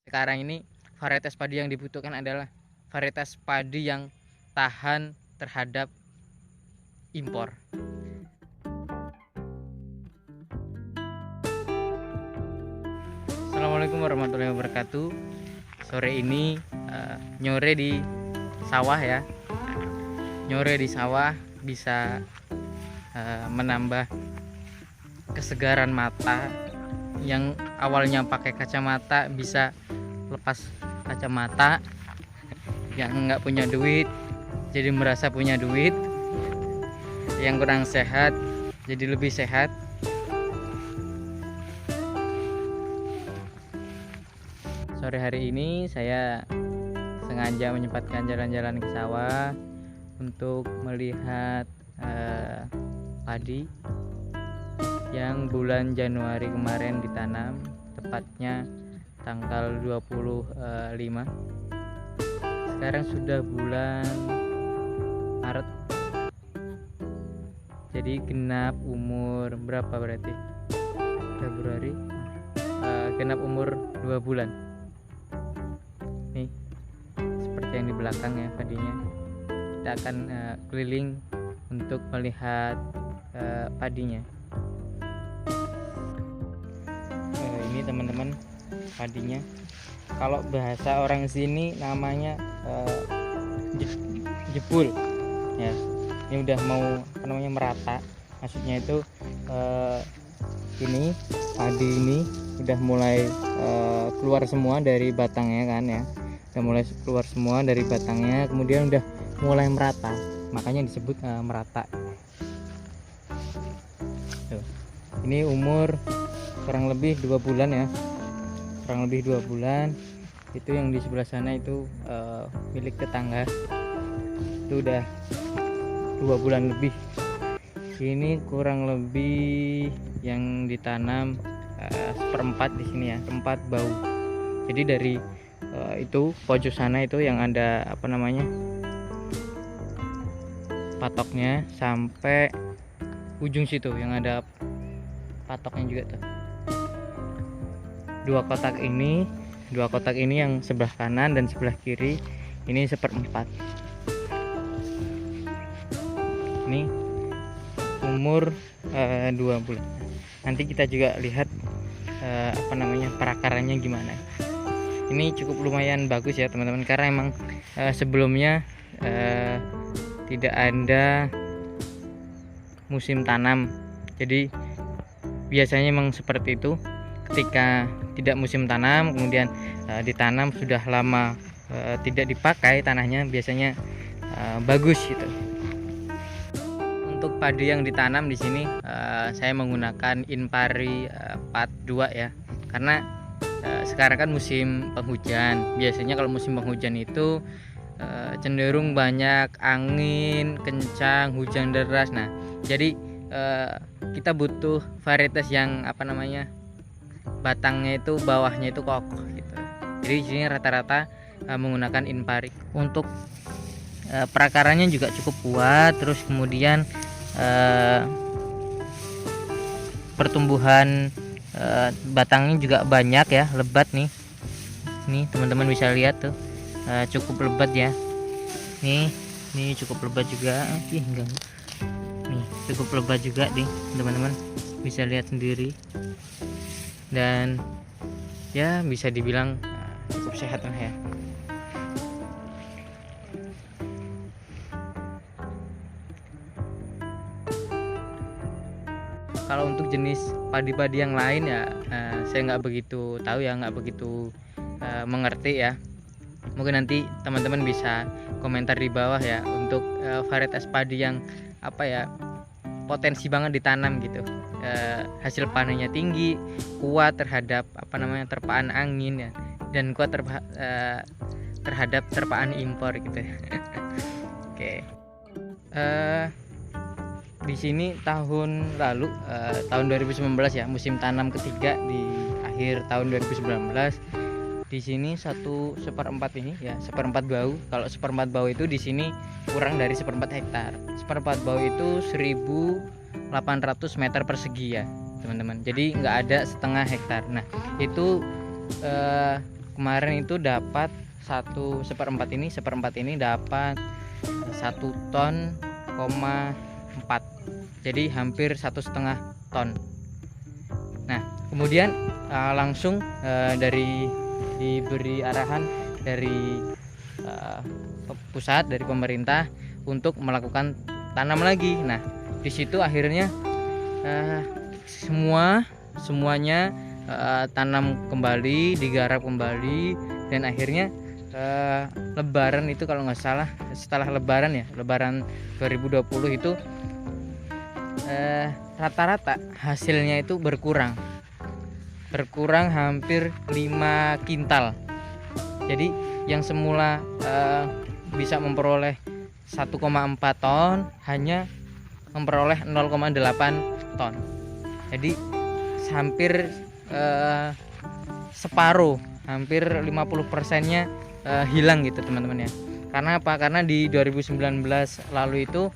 Sekarang ini varietas padi yang dibutuhkan adalah varietas padi yang tahan terhadap impor. Assalamualaikum warahmatullahi wabarakatuh. Sore ini nyore di sawah ya. Nyore di sawah bisa menambah kesegaran mata. Yang awalnya pakai kacamata bisa lepas kacamata. Yang nggak punya duit jadi merasa punya duit. Yang kurang sehat jadi lebih sehat. Sore hari ini saya sengaja menyempatkan jalan-jalan ke sawah untuk melihat padi yang bulan Januari kemarin ditanam, tepatnya tanggal 25. Sekarang sudah bulan Maret, jadi genap umur berapa berarti? Februari, genap umur 2 bulan. Nih seperti yang di belakang ya padinya. Kita akan keliling untuk melihat padinya. Ini teman-teman padinya. Kalau bahasa orang sini namanya jebul ya. Ini udah mau merata. Maksudnya itu ini padi ini udah mulai keluar semua dari batangnya kan ya. Udah mulai keluar semua dari batangnya, kemudian udah mulai merata. Makanya disebut merata. Tuh. Ini umur kurang lebih 2 bulan ya. Kurang lebih 2 bulan. Itu yang di sebelah sana itu milik tetangga. Itu udah 2 bulan lebih. Ini kurang lebih yang ditanam seperempat di sini ya, seperempat bau. Jadi dari itu pojok sana itu yang ada patoknya sampai ujung situ yang ada patoknya juga tuh. Dua kotak ini yang sebelah kanan dan sebelah kiri ini seperempat. Ini umur 2 bulan. Nanti kita juga lihat perakarannya gimana. Ini cukup lumayan bagus ya teman-teman, karena emang sebelumnya tidak ada musim tanam. Jadi biasanya emang seperti itu, ketika tidak musim tanam kemudian ditanam sudah lama tidak dipakai tanahnya, biasanya bagus gitu. Untuk padi yang ditanam di sini saya menggunakan Inpari 42 ya, karena sekarang kan musim penghujan. Biasanya kalau musim penghujan itu cenderung banyak angin kencang, hujan deras. Nah, jadi kita butuh varietas yang batangnya itu, bawahnya itu kokoh gitu. Jadi di sini rata-rata menggunakan Inpari. Untuk perakarannya juga cukup kuat. Terus kemudian pertumbuhan batangnya juga banyak ya, lebat nih. Nih teman-teman bisa lihat tuh, cukup lebat ya. Nih cukup lebat juga. Nih cukup lebat juga nih teman-teman, bisa lihat sendiri. Dan ya bisa dibilang cukup sehat lah ya. Kalau untuk jenis padi-padi yang lain ya saya nggak begitu tahu ya, nggak begitu mengerti ya. Mungkin nanti teman-teman bisa komentar di bawah ya untuk varietas padi yang potensi banget ditanam gitu, hasil panennya tinggi, kuat terhadap terpaan angin ya, dan kuat terhadap terpaan impor gitu. Oke. Di sini tahun lalu, tahun 2019 ya, musim tanam ketiga di akhir tahun 2019. Di sini 1/4 ini ya, seperempat bau. Kalau seperempat bau itu di sini kurang dari seperempat hektar. Seperempat bau itu 1.800 meter persegi ya teman-teman. Jadi nggak ada setengah hektar. Nah itu kemarin itu dapat 1/4 ini dapat 1,4 ton, jadi hampir 1,5 ton. Nah kemudian langsung diberi arahan dari pusat, dari pemerintah untuk melakukan tanam lagi. Nah di situ akhirnya semuanya tanam kembali, digarap kembali, dan akhirnya Lebaran itu kalau nggak salah, setelah Lebaran ya, Lebaran 2020 itu rata-rata hasilnya itu berkurang hampir 5 kintal. Jadi yang semula bisa memperoleh 1,4 ton hanya memperoleh 0,8 ton. Jadi hampir separuh, hampir 50%-nya hilang gitu teman-teman ya. Karena apa? Karena di 2019 lalu itu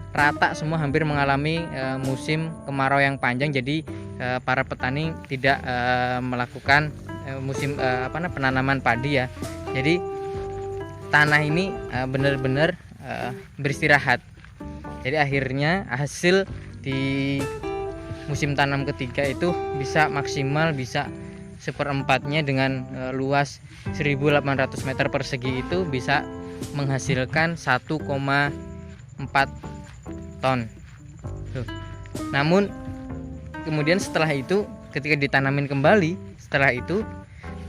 rata semua hampir mengalami musim kemarau yang panjang. Jadi para petani tidak melakukan musim penanaman padi ya. Jadi tanah ini benar-benar beristirahat. Jadi akhirnya hasil di musim tanam ketiga itu bisa maksimal, bisa 1/4-nya dengan luas 1.800 meter persegi itu bisa menghasilkan 1,4 ton. Namun kemudian setelah itu ketika ditanamin kembali, setelah itu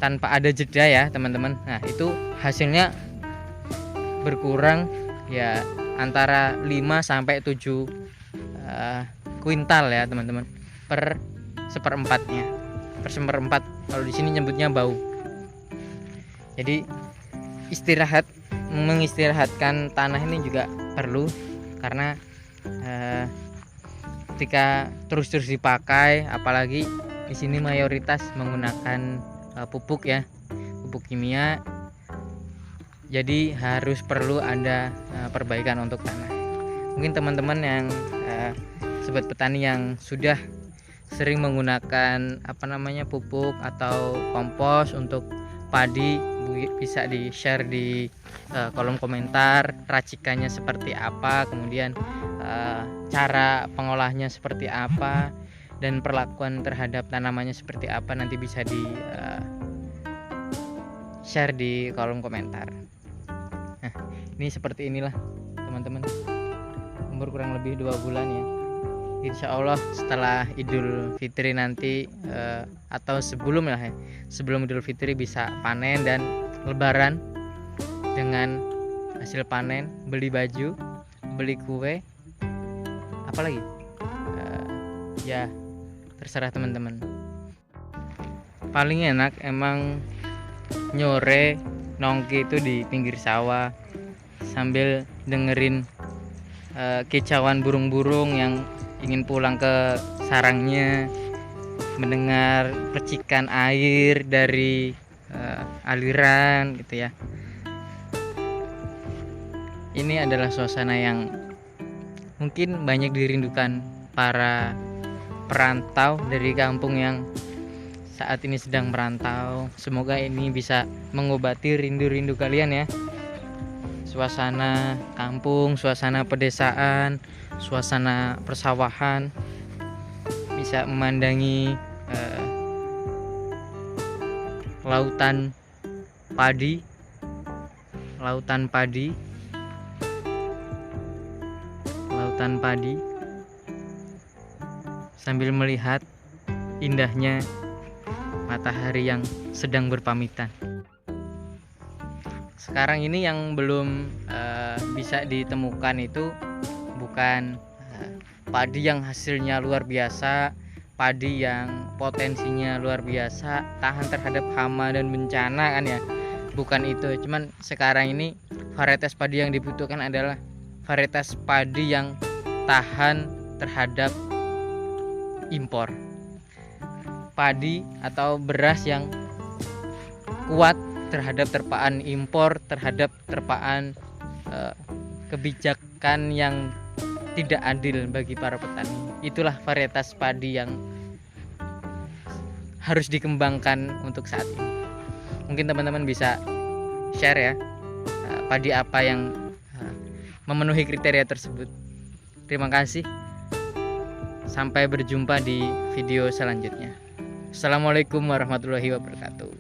tanpa ada jeda ya teman-teman, nah itu hasilnya berkurang ya antara 5 sampai 7 kuintal ya teman-teman per 1/4-nya. Per 1/4 kalau di sini nyebutnya bau. Jadi mengistirahatkan tanah ini juga perlu, karena ketika terus-terus dipakai, apalagi di sini mayoritas menggunakan pupuk ya, pupuk kimia. Jadi harus perlu ada perbaikan untuk tanah. Mungkin teman-teman yang sobat petani yang sudah sering menggunakan pupuk atau kompos untuk padi, bisa di-share di kolom komentar racikannya seperti apa, kemudian cara pengolahnya seperti apa, dan perlakuan terhadap tanamannya seperti apa, nanti bisa di share di kolom komentar. Nah ini seperti inilah teman-teman, umur kurang lebih 2 bulan ya. Insya Allah setelah Idul Fitri nanti atau sebelum Idul Fitri bisa panen dan Lebaran dengan hasil panen, beli baju, beli kue, apalagi ya terserah teman-teman. Paling enak emang nyore nongki itu di pinggir sawah sambil dengerin kicauan burung-burung yang ingin pulang ke sarangnya, mendengar percikan air dari aliran gitu ya. Ini adalah suasana yang mungkin banyak dirindukan para perantau dari kampung yang saat ini sedang merantau. Semoga ini bisa mengobati rindu-rindu kalian ya. Suasana kampung, suasana pedesaan, suasana persawahan, bisa memandangi lautan padi sambil melihat indahnya matahari yang sedang berpamitan. Sekarang ini yang belum bisa ditemukan itu bukan padi yang hasilnya luar biasa, padi yang potensinya luar biasa, tahan terhadap hama dan bencana kan ya. Bukan itu, cuman sekarang ini varietas padi yang dibutuhkan adalah varietas padi yang tahan terhadap impor. Padi atau beras yang kuat terhadap terpaan impor, terhadap terpaan kebijakan yang tidak adil bagi para petani. Itulah varietas padi yang harus dikembangkan untuk saat ini. Mungkin teman-teman bisa share ya, padi apa yang memenuhi kriteria tersebut. Terima kasih. Sampai berjumpa di video selanjutnya. Assalamualaikum warahmatullahi wabarakatuh.